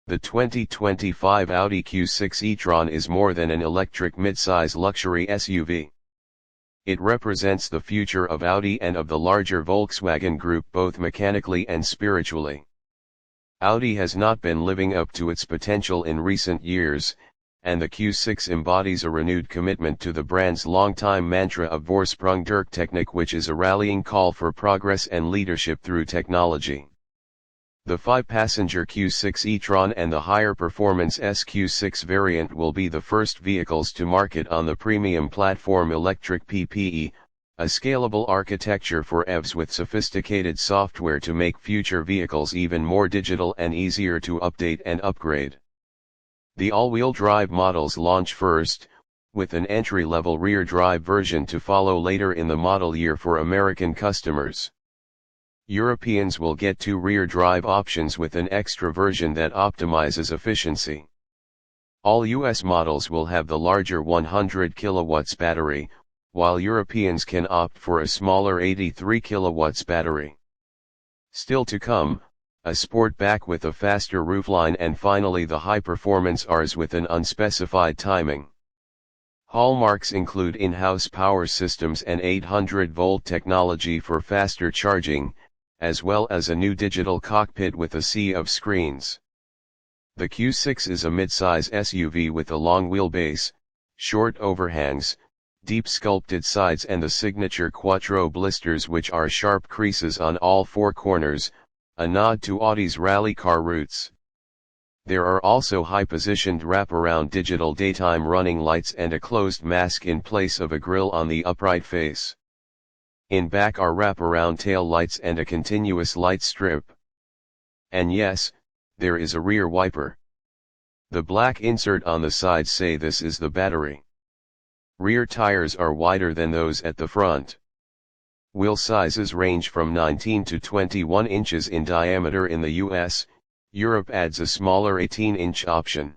The 2025 Audi Q6 e-Tron is more than an electric midsize luxury SUV. It represents the future of Audi and of the larger Volkswagen Group both mechanically and spiritually. Audi has not been living up to its potential in recent years, and the Q6 embodies a renewed commitment to the brand's longtime mantra of Vorsprung durch Technik, which is a rallying call for progress and leadership through technology. The 5-passenger Q6 e-Tron and the higher performance SQ6 variant will be the first vehicles to market on the premium platform electric PPE, a scalable architecture for EVs with sophisticated software to make future vehicles even more digital and easier to update and upgrade. The all-wheel drive models launch first, with an entry-level rear-drive version to follow later in the model year for American customers. Europeans will get 2 rear drive options with an extra version that optimizes efficiency. All US models will have the larger 100 kW battery, while Europeans can opt for a smaller 83 kW battery. Still to come, a Sportback with a faster roofline, and finally the high-performance Rs with an unspecified timing. Hallmarks include in-house power systems and 800-volt technology for faster charging, as well as a new digital cockpit with a sea of screens. The Q6 is a midsize SUV with a long wheelbase, short overhangs, deep sculpted sides and the signature Quattro blisters, which are sharp creases on all 4 corners, a nod to Audi's rally car roots. There are also high-positioned wraparound digital daytime running lights and a closed mask in place of a grille on the upright face. In back are wraparound tail lights and a continuous light strip. And yes, there is a rear wiper. The black insert on the side say this is the battery. Rear tires are wider than those at the front. Wheel sizes range from 19 to 21 inches in diameter in the US, Europe adds a smaller 18-inch option.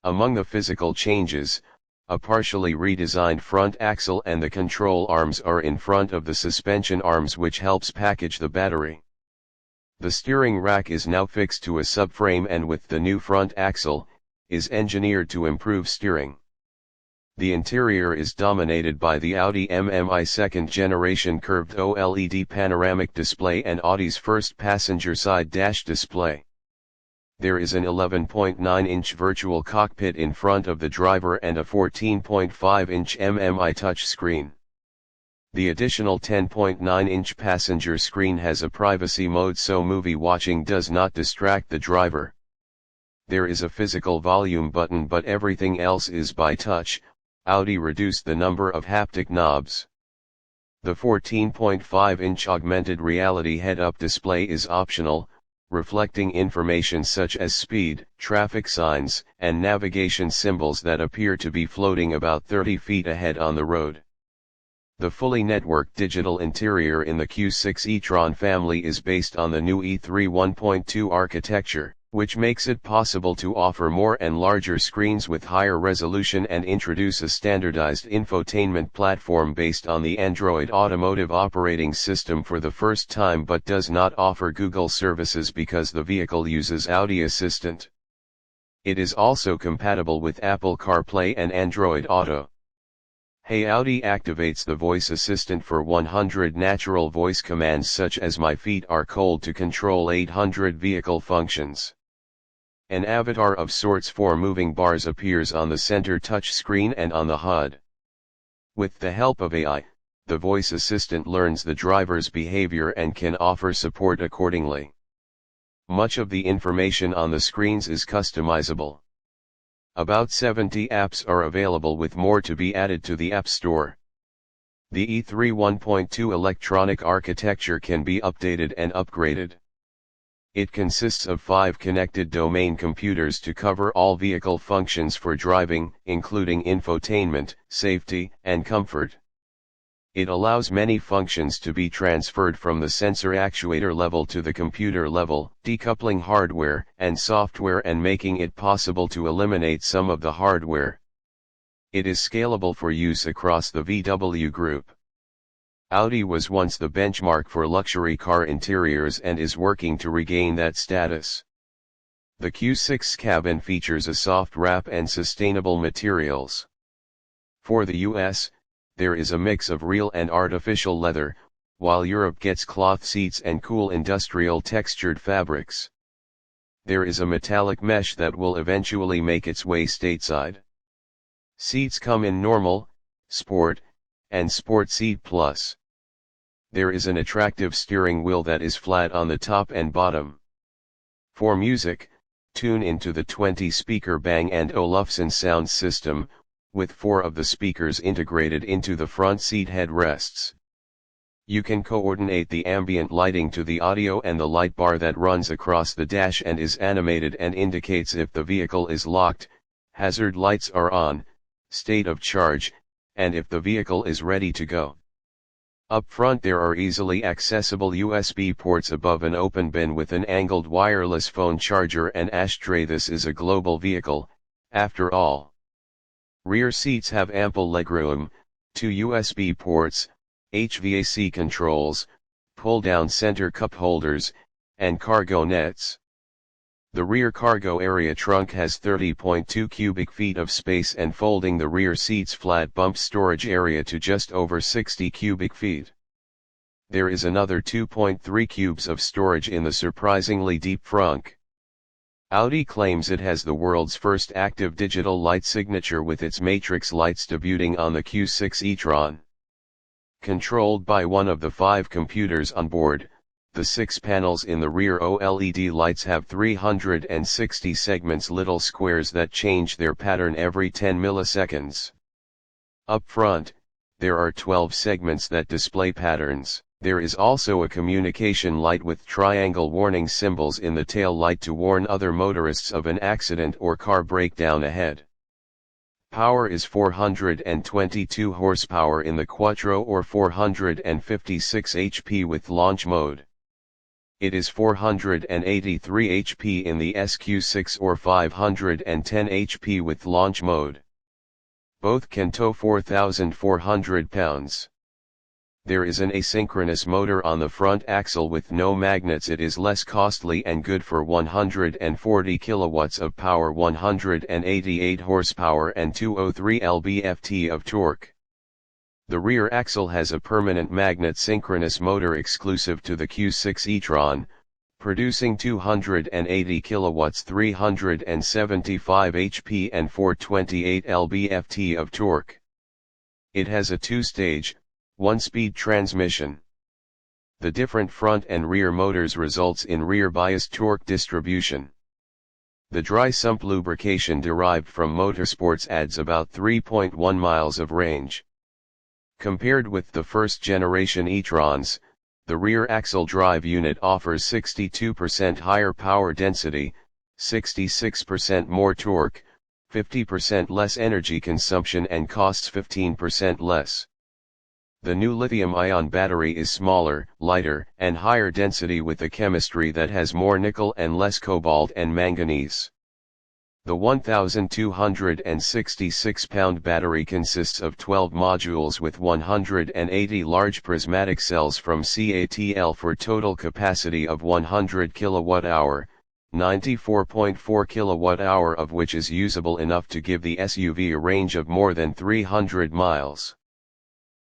Among the physical changes, a partially redesigned front axle and the control arms are in front of the suspension arms, which helps package the battery. The steering rack is now fixed to a subframe and with the new front axle, is engineered to improve steering. The interior is dominated by the Audi MMI second-generation curved OLED panoramic display and Audi's first passenger side dash display. There is an 11.9-inch virtual cockpit in front of the driver and a 14.5-inch MMI touchscreen. The additional 10.9-inch passenger screen has a privacy mode so movie watching does not distract the driver. There is a physical volume button, but everything else is by touch. Audi reduced the number of haptic knobs. The 14.5-inch augmented reality head-up display is optional, reflecting information such as speed, traffic signs, and navigation symbols that appear to be floating about 30 feet ahead on the road. The fully networked digital interior in the Q6 e-Tron family is based on the new E3 1.2 architecture, which makes it possible to offer more and larger screens with higher resolution and introduce a standardized infotainment platform based on the Android Automotive operating system for the first time, but does not offer Google services because the vehicle uses Audi Assistant. It is also compatible with Apple CarPlay and Android Auto. Hey Audi activates the voice assistant for 100 natural voice commands such as "My feet are cold" to control 800 vehicle functions. An avatar of sorts for moving bars appears on the center touchscreen and on the HUD. With the help of AI, the voice assistant learns the driver's behavior and can offer support accordingly. Much of the information on the screens is customizable. About 70 apps are available, with more to be added to the App Store. The E3 1.2 electronic architecture can be updated and upgraded. It consists of 5 connected domain computers to cover all vehicle functions for driving, including infotainment, safety, and comfort. It allows many functions to be transferred from the sensor actuator level to the computer level, decoupling hardware and software and making it possible to eliminate some of the hardware. It is scalable for use across the VW group. Audi was once the benchmark for luxury car interiors and is working to regain that status. The Q6 cabin features a soft wrap and sustainable materials. For the US, there is a mix of real and artificial leather, while Europe gets cloth seats and cool industrial textured fabrics. There is a metallic mesh that will eventually make its way stateside. Seats come in normal, sport, and sport seat plus. There is an attractive steering wheel that is flat on the top and bottom. For music, tune into the 20-speaker Bang & Olufsen sound system, with 4 of the speakers integrated into the front seat headrests. You can coordinate the ambient lighting to the audio and the light bar that runs across the dash and is animated and indicates if the vehicle is locked, hazard lights are on, state of charge, and if the vehicle is ready to go. Up front there are easily accessible USB ports above an open bin with an angled wireless phone charger and ashtray. This is a global vehicle, after all. Rear seats have ample legroom, 2 USB ports, HVAC controls, pull-down center cup holders, and cargo nets. The rear cargo area trunk has 30.2 cubic feet of space, and folding the rear seats flat bumps storage area to just over 60 cubic feet. There is another 2.3 cubes of storage in the surprisingly deep frunk. Audi claims it has the world's first active digital light signature with its matrix lights debuting on the Q6 e-Tron. Controlled by one of the 5 computers on board, the 6 panels in the rear OLED lights have 360 segments, little squares that change their pattern every 10 milliseconds. Up front, there are 12 segments that display patterns. There is also a communication light with triangle warning symbols in the tail light to warn other motorists of an accident or car breakdown ahead. Power is 422 horsepower in the Quattro or 456 HP with launch mode. It is 483 HP in the SQ6 or 510 HP with launch mode. Both can tow 4,400 pounds. There is an asynchronous motor on the front axle with no magnets. It is less costly and good for 140 kilowatts of power, 188 horsepower and 203 lb-ft of torque. The rear axle has a permanent magnet synchronous motor exclusive to the Q6 e-Tron, producing 280 kilowatts, 375 HP and 428 lb-ft of torque. It has a 2-stage, 1-speed transmission. The different front and rear motors results in rear biased torque distribution. The dry sump lubrication derived from motorsports adds about 3.1 miles of range. Compared with the first generation e-Trons, the rear axle drive unit offers 62% higher power density, 66% more torque, 50% less energy consumption and costs 15% less. The new lithium-ion battery is smaller, lighter, and higher density with a chemistry that has more nickel and less cobalt and manganese. The 1,266-pound battery consists of 12 modules with 180 large prismatic cells from CATL for total capacity of 100 kWh, 94.4 kWh of which is usable enough to give the SUV a range of more than 300 miles.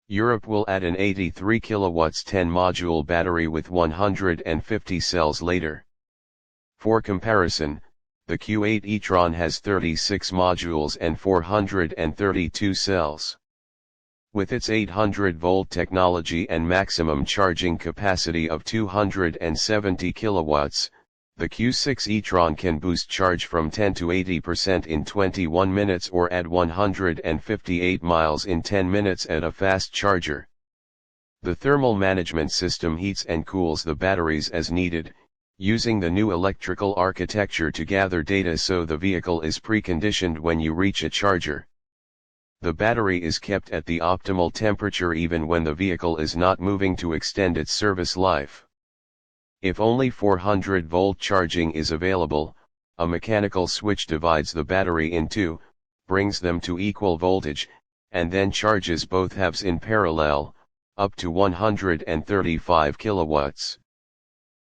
Europe will add an 83 kilowatts 10-module battery with 150 cells later. For comparison, the Q8 e-Tron has 36 modules and 432 cells. With its 800-volt technology and maximum charging capacity of 270 kilowatts, the Q6 e-Tron can boost charge from 10 to 80% in 21 minutes or add 158 miles in 10 minutes at a fast charger. The thermal management system heats and cools the batteries as needed, using the new electrical architecture to gather data so the vehicle is preconditioned when you reach a charger. The battery is kept at the optimal temperature even when the vehicle is not moving to extend its service life. If only 400-volt charging is available, a mechanical switch divides the battery in two, brings them to equal voltage, and then charges both halves in parallel, up to 135 kilowatts.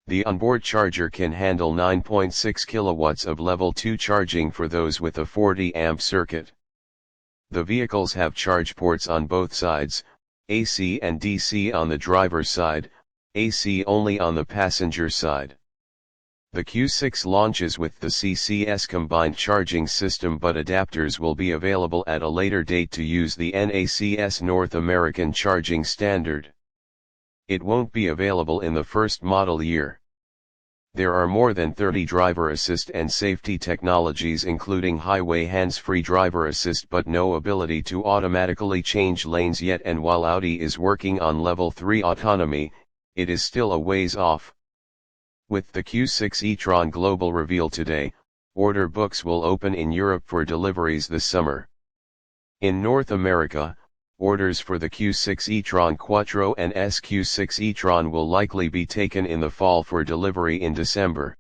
The onboard charger can handle 9.6 kilowatts of level 2 charging for those with a 40 amp circuit. The vehicles have charge ports on both sides, AC and DC on the driver's side, AC only on the passenger side. The Q6 launches with the CCS combined charging system, but adapters will be available at a later date to use the NACS North American charging standard. It won't be available in the first model year. There are more than 30 driver assist and safety technologies, including highway hands-free driver assist, but no ability to automatically change lanes yet, and while Audi is working on level 3 autonomy, it is still a ways off. With the Q6 e-Tron global reveal today, order books will open in Europe for deliveries this summer. In North America, orders for the Q6 e-Tron Quattro and SQ6 e-Tron will likely be taken in the fall for delivery in December.